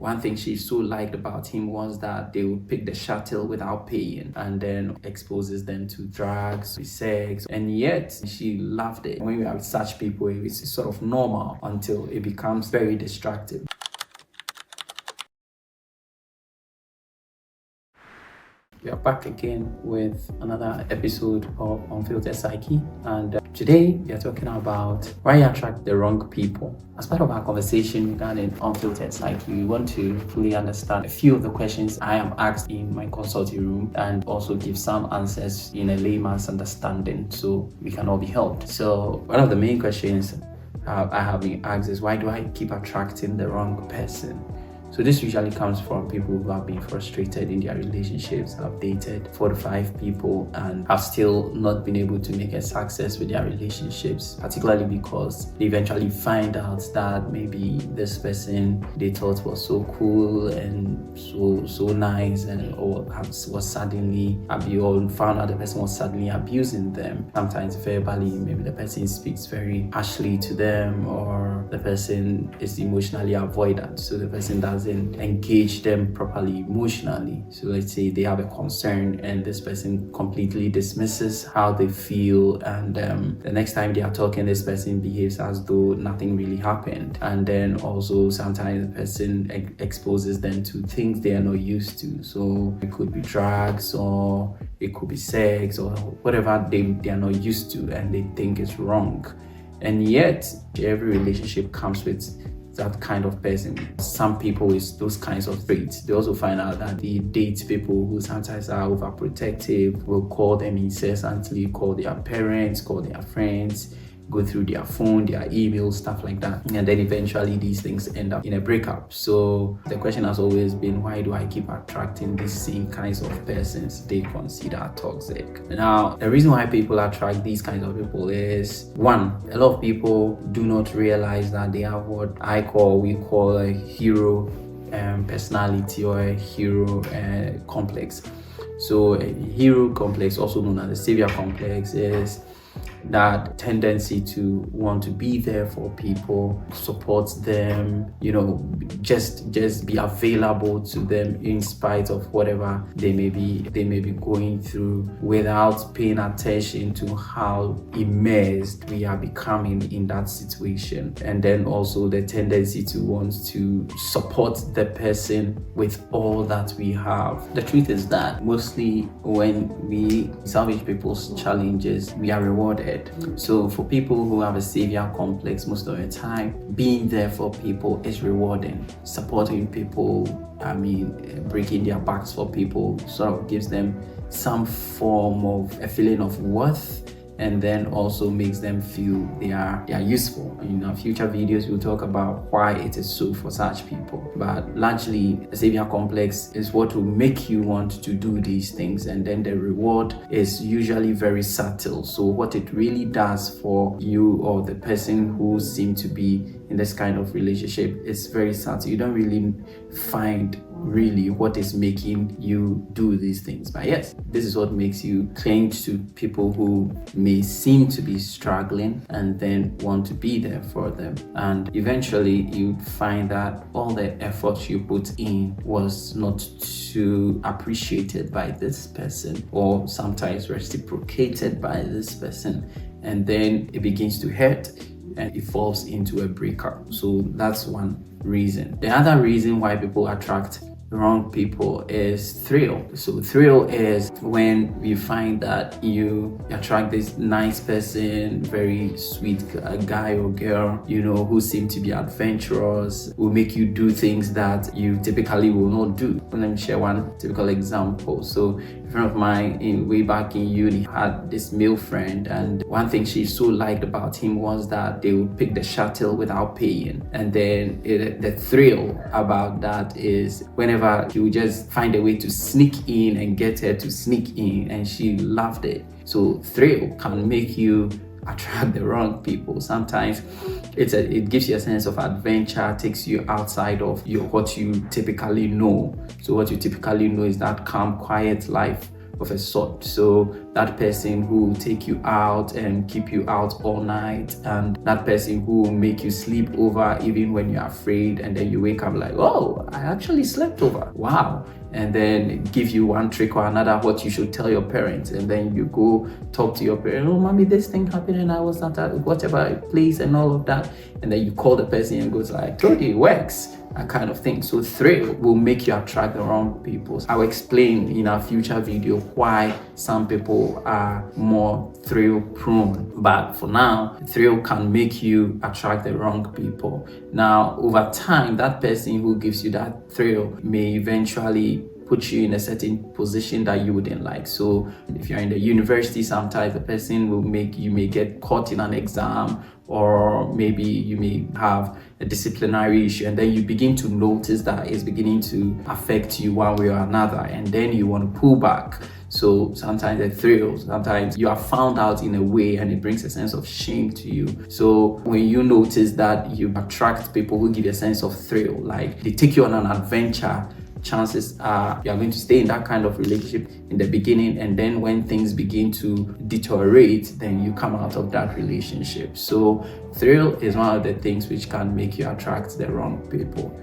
One thing she so liked about him was that they would pick the shuttle without paying, and then exposes them to drugs, sex, and yet she loved it. When we are with such people, it's sort of normal until it becomes very destructive. We are back again with another episode of Unfiltered Psyche, and today we are talking about why you attract the wrong people. As part of our conversation regarding Unfiltered Psyche, we want to fully understand a few of the questions I am asked in my consulting room and also give some answers in a layman's understanding so we can all be helped. So one of the main questions I have been asked is, why do I keep attracting the wrong person? So this usually comes from people who have been frustrated in their relationships, have dated 4 to 5 people and have still not been able to make a success with their relationships, particularly because they eventually find out that maybe this person they thought was so cool and so nice, and was suddenly abused, found out the person was suddenly abusing them, sometimes verbally. Maybe the person speaks very harshly to them, or the person is emotionally avoidant, so the person doesn't engage them properly emotionally. So let's say they have a concern and this person completely dismisses how they feel, and the next time they are talking, this person behaves as though nothing really happened. And then also sometimes the person exposes them to things they are not used to. So it could be drugs, or it could be sex, or whatever they are not used to and they think is wrong. And yet every relationship comes with that kind of person. Some people with those kinds of traits, they also find out that they date people who sometimes are overprotective, will call them incessantly, call their parents, call their friends, go through their phone, their emails, stuff like that. And then eventually these things end up in a breakup. So the question has always been, why do I keep attracting these same kinds of persons they consider toxic? Now, the reason why people attract these kinds of people is, one, a lot of people do not realize that they have what we call a hero personality, or a hero complex. So a hero complex, also known as the savior complex, is that tendency to want to be there for people, support them, just be available to them in spite of whatever they may be going through, without paying attention to how immersed we are becoming in that situation. And then also the tendency to want to support the person with all that we have. The truth is that mostly when we salvage people's challenges, we are rewarded. So for people who have a savior complex, most of the time, being there for people is rewarding. Supporting people, breaking their backs for people, sort of gives them some form of a feeling of worth, and then also makes them feel they are useful. In our future videos, we'll talk about why it is so for such people. But largely, a savior complex is what will make you want to do these things, and then the reward is usually very subtle. So what it really does for you or the person who seem to be in this kind of relationship is very subtle. You don't really find really what is making you do these things. But yes, this is what makes you cling to people who may seem to be struggling and then want to be there for them. And eventually you find that all the effort you put in was not too appreciated by this person, or sometimes reciprocated by this person. And then it begins to hurt and evolves into a breakup. So that's one reason. The other reason why people attract the wrong people is thrill. So thrill is when we find that you attract this nice person, very sweet guy or girl, who seem to be adventurous, will make you do things that you typically will not do. Let me share one typical example. So a friend of mine way back in uni had this male friend, and one thing she so liked about him was that they would pick the shuttle without paying. And then the thrill about that is whenever he would just find a way to sneak in and get her to sneak in, and she loved it. So thrill can make you attract the wrong people. Sometimes it gives you a sense of adventure, takes you outside of what you typically know. So what you typically know is that calm, quiet life of a sort. So that person who will take you out and keep you out all night, and that person who will make you sleep over even when you're afraid, and then you wake up like, oh, I actually slept over. Wow. And then give you one trick or another what you should tell your parents, and then you go talk to your parents, oh mommy, this thing happened and I was not at whatever place and all of that, and then you call the person and goes like, told you it works, that kind of thing. So thrill will make you attract the wrong people. I'll explain in our future video why some people are more thrill prone, but for now, thrill can make you attract the wrong people. Now over time, that person who gives you that thrill may eventually put you in a certain position that you wouldn't like. So if you're in the university, sometimes the person will make you may get caught in an exam, or maybe you may have a disciplinary issue, and then you begin to notice that it's beginning to affect you one way or another, and then you want to pull back. So sometimes the thrill, sometimes you are found out in a way and it brings a sense of shame to you. So when you notice that you attract people who give you a sense of thrill, like they take you on an adventure, chances are you are going to stay in that kind of relationship in the beginning, and then when things begin to deteriorate, then you come out of that relationship. So thrill is one of the things which can make you attract the wrong people.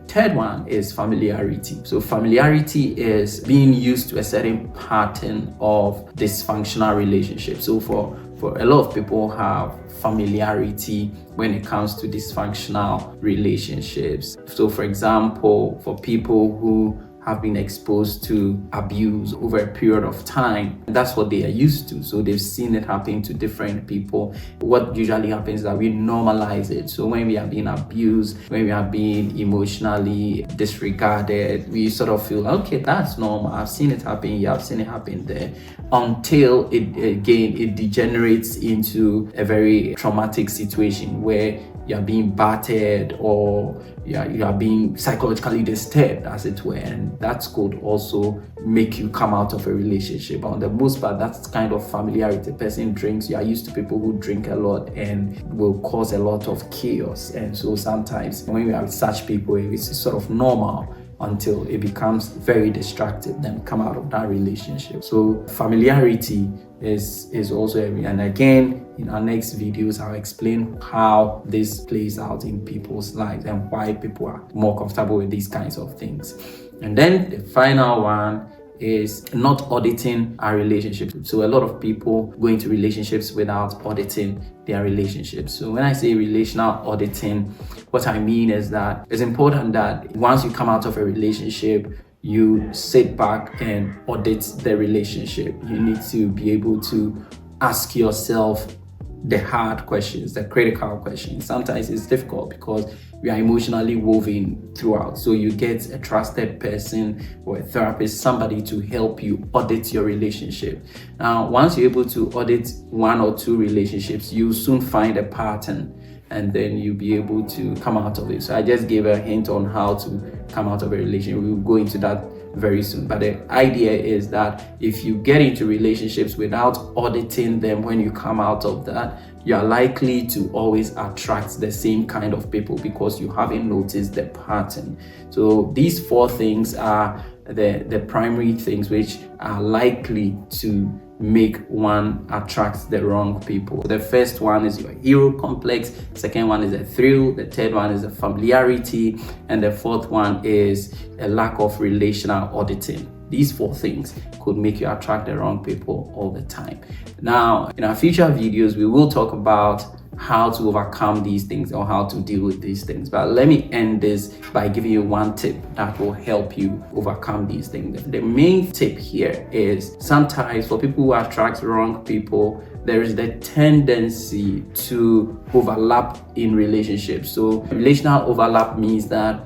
Third one is familiarity. So familiarity is being used to a certain pattern of dysfunctional relationship. So for a lot of people have familiarity when it comes to dysfunctional relationships. So for example, for people who have been exposed to abuse over a period of time, that's what they are used to. So they've seen it happen to different people. What usually happens is that we normalize it. So when we are being abused, when we are being emotionally disregarded, we sort of feel, okay, that's normal. I've seen it happen here, I've seen it happen there, until it degenerates into a very traumatic situation where you are being battered, or you are being psychologically disturbed, as it were, and that could also make you come out of a relationship. But on the most part, that's kind of familiarity. Person drinks, you are used to people who drink a lot and will cause a lot of chaos, and so sometimes when we have such people, it's sort of normal until it becomes very destructive, then come out of that relationship. So familiarity is also and again, in our next videos, I'll explain how this plays out in people's lives and why people are more comfortable with these kinds of things. And then the final one is not auditing our relationship. So a lot of people go into relationships without auditing their relationships. So when I say relational auditing, what I mean is that it's important that once you come out of a relationship, you sit back and audit the relationship. You need to be able to ask yourself the hard questions, the critical questions. Sometimes it's difficult because we are emotionally woven throughout. So you get a trusted person or a therapist, somebody to help you audit your relationship. Now, once you're able to audit one or two relationships, you soon find a pattern, and then you'll be able to come out of it. So I just gave a hint on how to come out of a relationship. We'll go into that very soon. But the idea is that if you get into relationships without auditing them when you come out of that, you are likely to always attract the same kind of people because you haven't noticed the pattern. So these four things are the primary things which are likely to make one attract the wrong people. The first one is your hero complex, second one is a thrill, the third one is a familiarity, and the fourth one is a lack of relational auditing. These four things could make you attract the wrong people all the time. Now, in our future videos, we will talk about how to overcome these things or how to deal with these things. But let me end this by giving you one tip that will help you overcome these things. The main tip here is sometimes for people who attract wrong people, there is the tendency to overlap in relationships. So relational overlap means that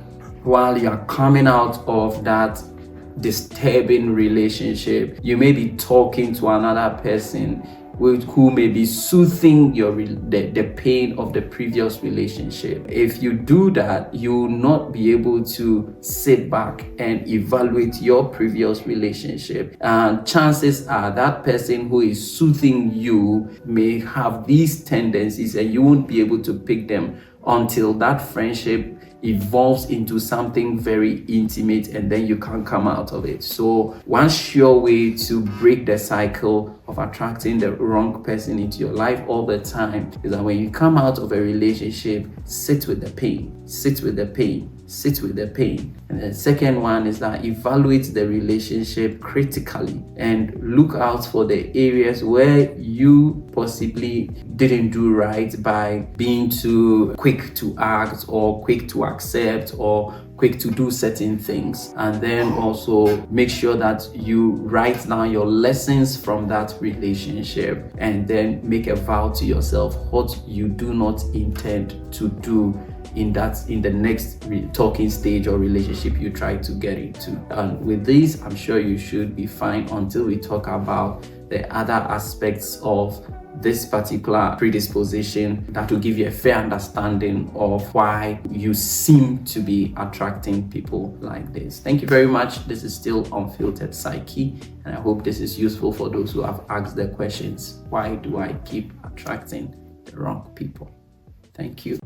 while you are coming out of that disturbing relationship, you may be talking to another person who may be soothing the pain of the previous relationship. If you do that, you will not be able to sit back and evaluate your previous relationship. And chances are that person who is soothing you may have these tendencies and you won't be able to pick them until that friendship evolves into something very intimate and then you can't come out of it. So one sure way to break the cycle of attracting the wrong person into your life all the time is that when you come out of a relationship, sit with the pain, sit with the pain, sit with the pain. And the second one is that evaluate the relationship critically and look out for the areas where you possibly didn't do right by being too quick to act or quick to accept or quick to do certain things. And then also make sure that you write down your lessons from that relationship and then make a vow to yourself what you do not intend to do in the next talking stage or relationship you try to get into. And with this, I'm sure you should be fine until we talk about the other aspects of this particular predisposition that will give you a fair understanding of why you seem to be attracting people like this. Thank you very much. This is still Unfiltered Psyche, and I hope this is useful for those who have asked the questions, why do I keep attracting the wrong people? Thank you.